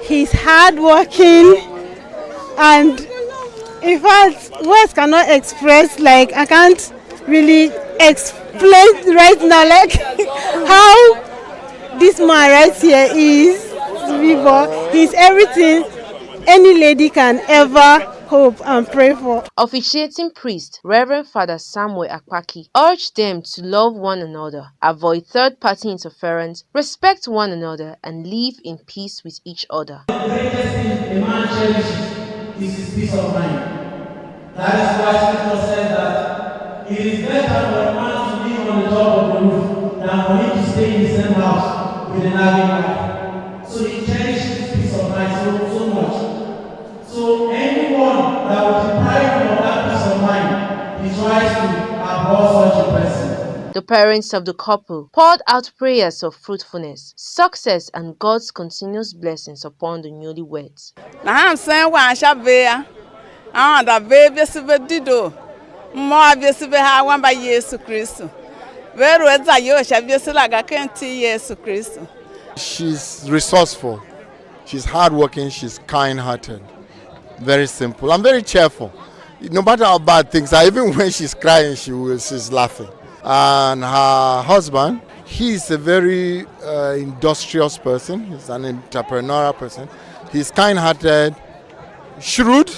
He's hardworking, and in fact, words cannot express. Like I can't really explain right now, like how this man right here is. He's everything any lady can ever hope and pray for. Officiating priest Reverend Father Samuel Akpaki urged them to love one another, avoid third-party interference, respect one another, and live in peace with each other. The greatest thing a man cherishes is his peace of mind. That is why Scripture says that it is better for a man to live on the top of the roof than for him to stay in the same house with a nagging wife. So he cherishes his peace of mind so much. So anyone that will deprive him of that peace of mind, he tries to abhor such a person. The parents of the couple poured out prayers of fruitfulness, success, and God's continuous blessings upon the newlyweds. She's resourceful, she's hardworking, she's kind-hearted, very simple, and very cheerful. No matter how bad things are, even when she's crying, she's laughing. And her husband, he's a very industrious person. He's an entrepreneurial person. He's kind-hearted, shrewd,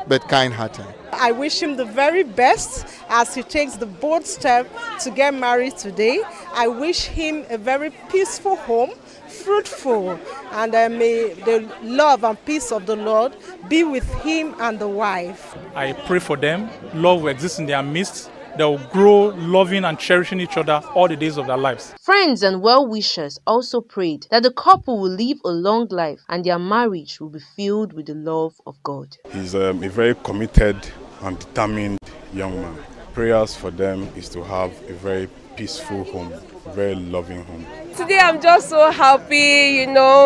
but kind-hearted. I wish him the very best as he takes the bold step to get married today. I wish him a very peaceful home, fruitful, and may the love and peace of the Lord be with him and the wife. I pray for them. Love will exist in their midst. They will grow loving and cherishing each other all the days of their lives. Friends and well-wishers also prayed that the couple will live a long life and their marriage will be filled with the love of God. He's a very committed and determined young man. Prayers for them is to have a very peaceful home, a very loving home. Today I'm just so happy,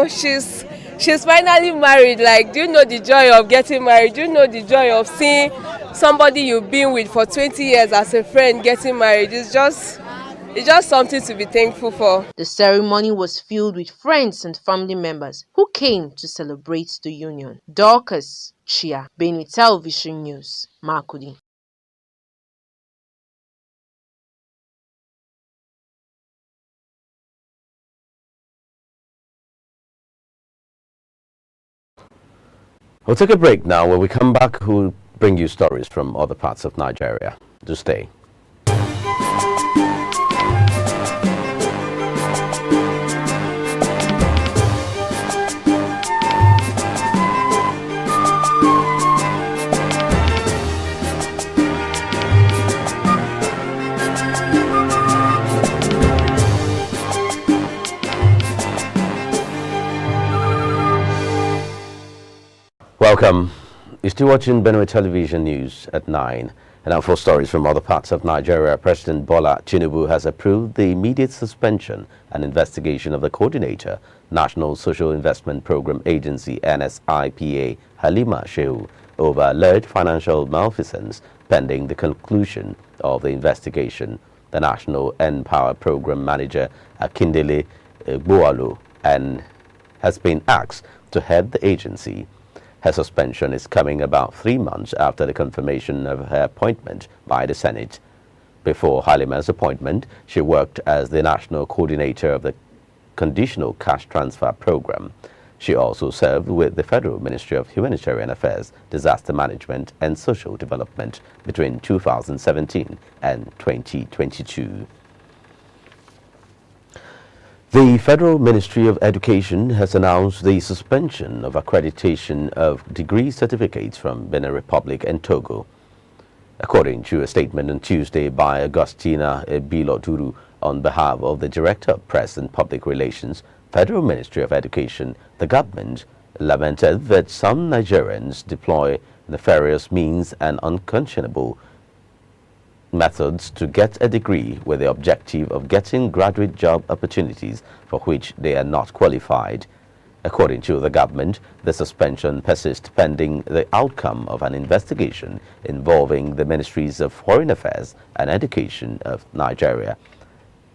she's finally married. Like, do you know the joy of getting married? Do you know the joy of seeing somebody you've been with for 20 years as a friend getting married? It's just something to be thankful for. The ceremony was filled with friends and family members who came to celebrate the union. Dorcas Chia, Benue Television News, Makudi. We'll take a break now. When we come back, we'll bring you stories from other parts of Nigeria. Do stay. Welcome. You're still watching Benue Television News at 9. And now for stories from other parts of Nigeria. President Bola Tinubu has approved the immediate suspension and investigation of the coordinator, National Social Investment Program Agency NSIPA, Halima Shehu, over alleged financial malfeasance pending the conclusion of the investigation. The National N-Power Program Manager, Akindele Bualu, and has been asked to head the agency. Her suspension is coming about 3 months after the confirmation of her appointment by the Senate. Before Halima's appointment, she worked as the national coordinator of the Conditional Cash Transfer Program. She also served with the Federal Ministry of Humanitarian Affairs, Disaster Management and Social Development between 2017 and 2022. The Federal Ministry of Education has announced the suspension of accreditation of degree certificates from Benin Republic and Togo. According to a statement on Tuesday by Augustina Biloduru on behalf of the Director of Press and Public Relations, Federal Ministry of Education, the government lamented that some Nigerians deploy nefarious means and unconscionable methods to get a degree with the objective of getting graduate job opportunities for which they are not qualified. According to the government, the suspension persists pending the outcome of an investigation involving the Ministries of Foreign Affairs and Education of Nigeria.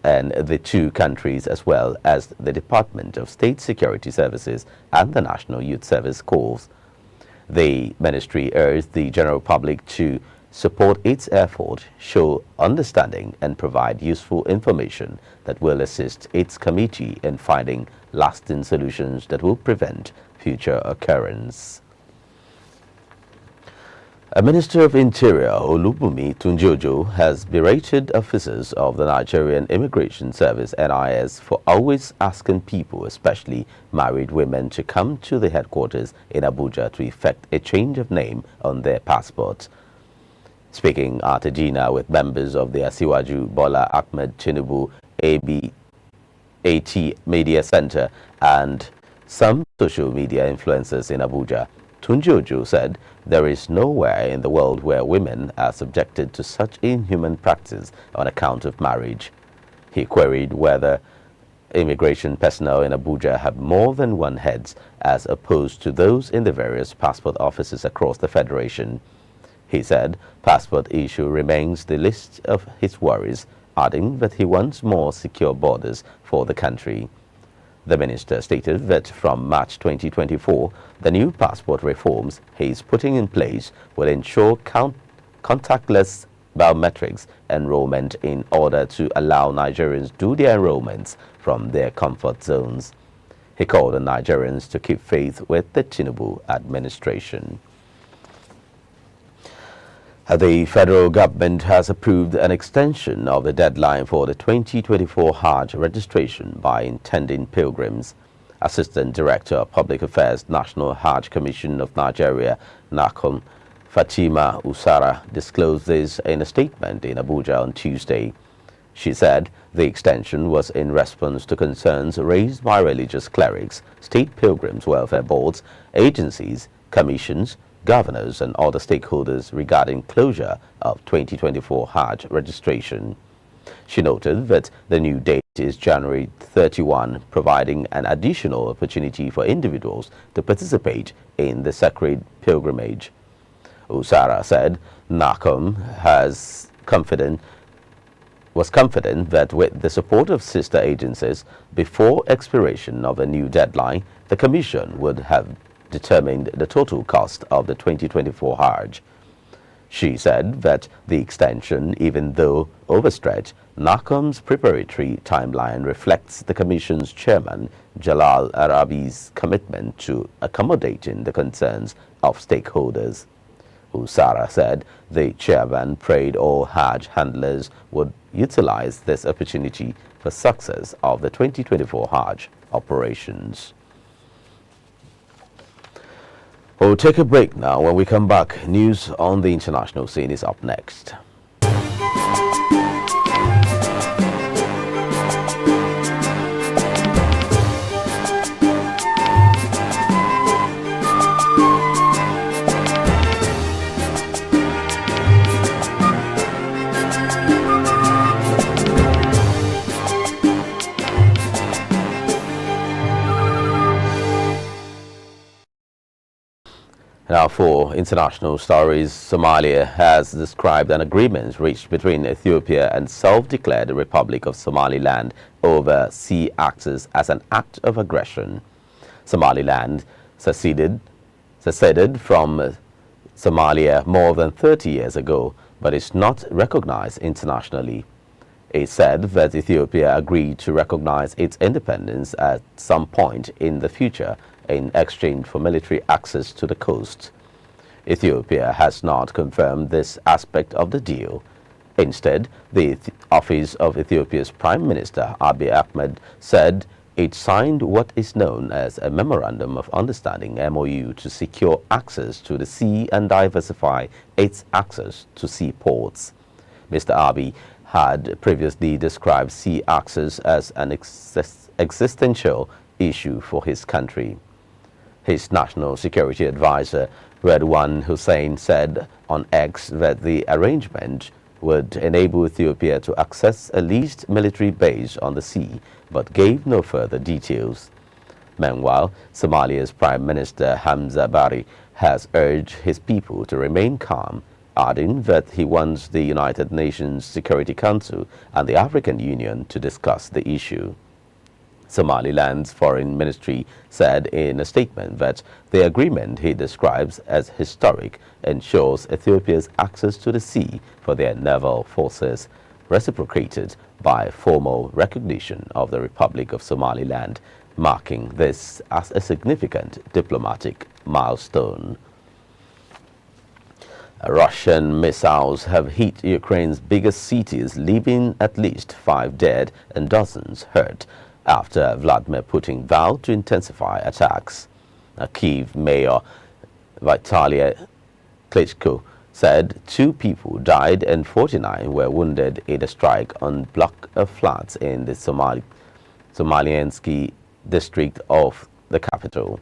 and the two countries, as well as the Department of State Security Services and the National Youth Service Corps. The ministry urged the general public to support its effort, show understanding, and provide useful information that will assist its committee in finding lasting solutions that will prevent future occurrence. A Minister of Interior, Olubunmi Tunjojo, has berated officers of the Nigerian Immigration Service (NIS) for always asking people, especially married women, to come to the headquarters in Abuja to effect a change of name on their passports. Speaking at a dinner with members of the Asiwaju Bola Ahmed Tinubu AT Media Center and some social media influencers in Abuja, Tunjojo said there is nowhere in the world where women are subjected to such inhuman practice on account of marriage. He queried whether immigration personnel in Abuja have more than one head as opposed to those in the various passport offices across the federation. He said passport issue remains the least of his worries, adding that he wants more secure borders for the country. The minister stated that from March 2024, the new passport reforms he is putting in place will ensure contactless biometrics enrollment in order to allow Nigerians do their enrollments from their comfort zones. He called on Nigerians to keep faith with the Tinubu administration. The federal government has approved an extension of the deadline for the 2024 Hajj registration by intending pilgrims. Assistant Director of Public Affairs, National Hajj Commission of Nigeria, NACOM, Fatima Usara, disclosed this in a statement in Abuja on Tuesday. She said the extension was in response to concerns raised by religious clerics, state pilgrims welfare boards, agencies, commissions, governors and other stakeholders regarding closure of 2024 Hajj registration. She noted that the new date is January 31, providing an additional opportunity for individuals to participate in the sacred pilgrimage. Usara said NACOM was confident that with the support of sister agencies, before expiration of a new deadline, the Commission would have determined the total cost of the 2024 Hajj. She said that the extension, even though overstretched, NACOM's preparatory timeline reflects the Commission's chairman, Jalal Arabi's commitment to accommodating the concerns of stakeholders. Usara said the chairman prayed all Hajj handlers would utilize this opportunity for success of the 2024 Hajj operations. We'll take a break now. When we come back, news on the international scene is up next. Now for international stories, Somalia has described an agreement reached between Ethiopia and self-declared Republic of Somaliland over sea access as an act of aggression. Somaliland seceded from Somalia more than 30 years ago, but is not recognized internationally. It said that Ethiopia agreed to recognize its independence at some point in the future in exchange for military access to the coast. Ethiopia has not confirmed this aspect of the deal. Instead, the office of Ethiopia's Prime Minister Abiy Ahmed said it signed what is known as a Memorandum of Understanding (MOU) to secure access to the sea and diversify its access to seaports. Mr. Abiy had previously described sea access as an existential issue for his country. His national security advisor, Redwan Hussein, said on X that the arrangement would enable Ethiopia to access a leased military base on the sea, but gave no further details. Meanwhile, Somalia's Prime Minister Hamza Barry has urged his people to remain calm adding that he wants the United Nations Security Council and the African Union to discuss the issue. Somaliland's foreign ministry said in a statement that the agreement he describes as historic ensures Ethiopia's access to the sea for their naval forces, reciprocated by formal recognition of the Republic of Somaliland, marking this as a significant diplomatic milestone. Russian missiles have hit Ukraine's biggest cities, leaving at least 5 dead and dozens hurt after Vladimir Putin vowed to intensify attacks. Kyiv Mayor Vitaly Klitschko said 2 people died and 49 were wounded in a strike on a block of flats in the Somaliansky district of the capital.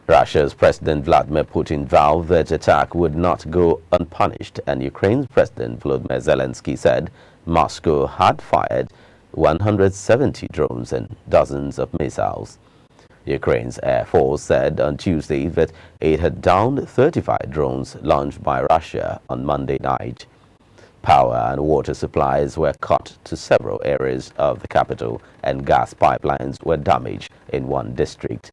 Russia's President Vladimir Putin vowed that the attack would not go unpunished, and Ukraine's President Volodymyr Zelensky said Moscow had fired 170 drones and dozens of missiles. Ukraine's Air Force said on Tuesday that it had downed 35 drones launched by Russia on Monday night. Power and water supplies were cut to several areas of the capital, and gas pipelines were damaged in one district.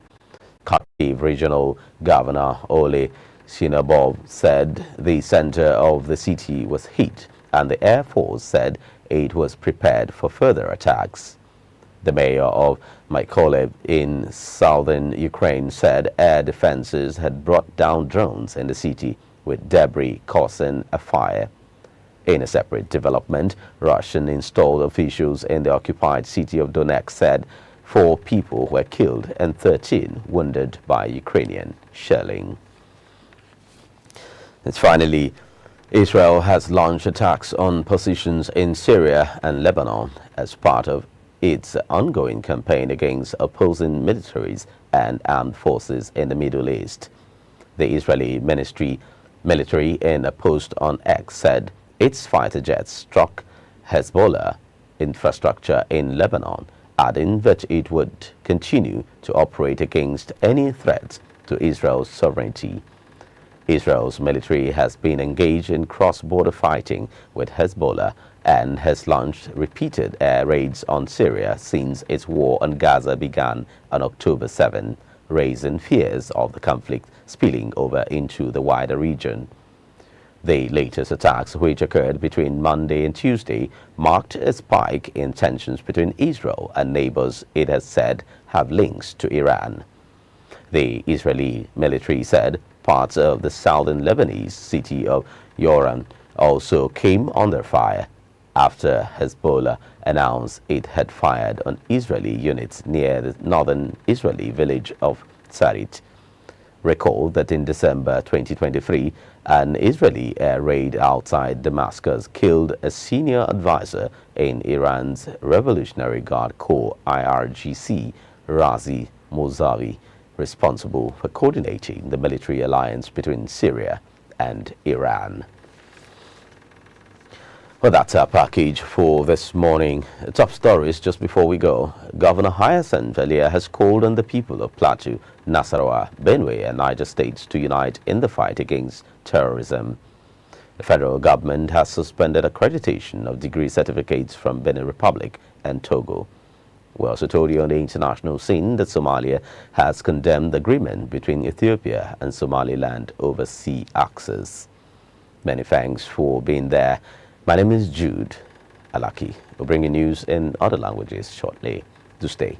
Kharkiv Regional Governor Ole Sinabov said the center of the city was hit, and the Air Force said it was prepared for further attacks. The mayor of Mykolaiv in southern Ukraine said air defenses had brought down drones in the city, with debris causing a fire. In a separate development, Russian installed officials in the occupied city of Donetsk said 4 people were killed and 13 wounded by Ukrainian shelling. And finally, Israel has launched attacks on positions in Syria and Lebanon as part of its ongoing campaign against opposing militaries and armed forces in the Middle East. The Israeli military in a post on X said its fighter jets struck Hezbollah infrastructure in Lebanon, adding that it would continue to operate against any threat to Israel's sovereignty. Israel's military has been engaged in cross-border fighting with Hezbollah and has launched repeated air raids on Syria since its war on Gaza began on October 7, raising fears of the conflict spilling over into the wider region. The latest attacks, which occurred between Monday and Tuesday, marked a spike in tensions between Israel and neighbors it has said have links to Iran. The Israeli military said parts of the southern Lebanese city of Yoran also came under fire after Hezbollah announced it had fired on Israeli units near the northern Israeli village of Sarit. Recall that in December 2023, an Israeli air raid outside Damascus killed a senior advisor in Iran's Revolutionary Guard Corps IRGC, Razi Mousavi, responsible for coordinating the military alliance between Syria and Iran. Well, that's our package for this morning. Top stories just before we go. Governor Hyacinth Elia has called on the people of Plateau, Nasarawa, Benue and Niger states to unite in the fight against terrorism. The federal government has suspended accreditation of degree certificates from Benin Republic and Togo. We also told you on the international scene that Somalia has condemned the agreement between Ethiopia and Somaliland over sea access. Many thanks for being there. My name is Jude Alaki. We'll bring you news in other languages shortly. Do stay.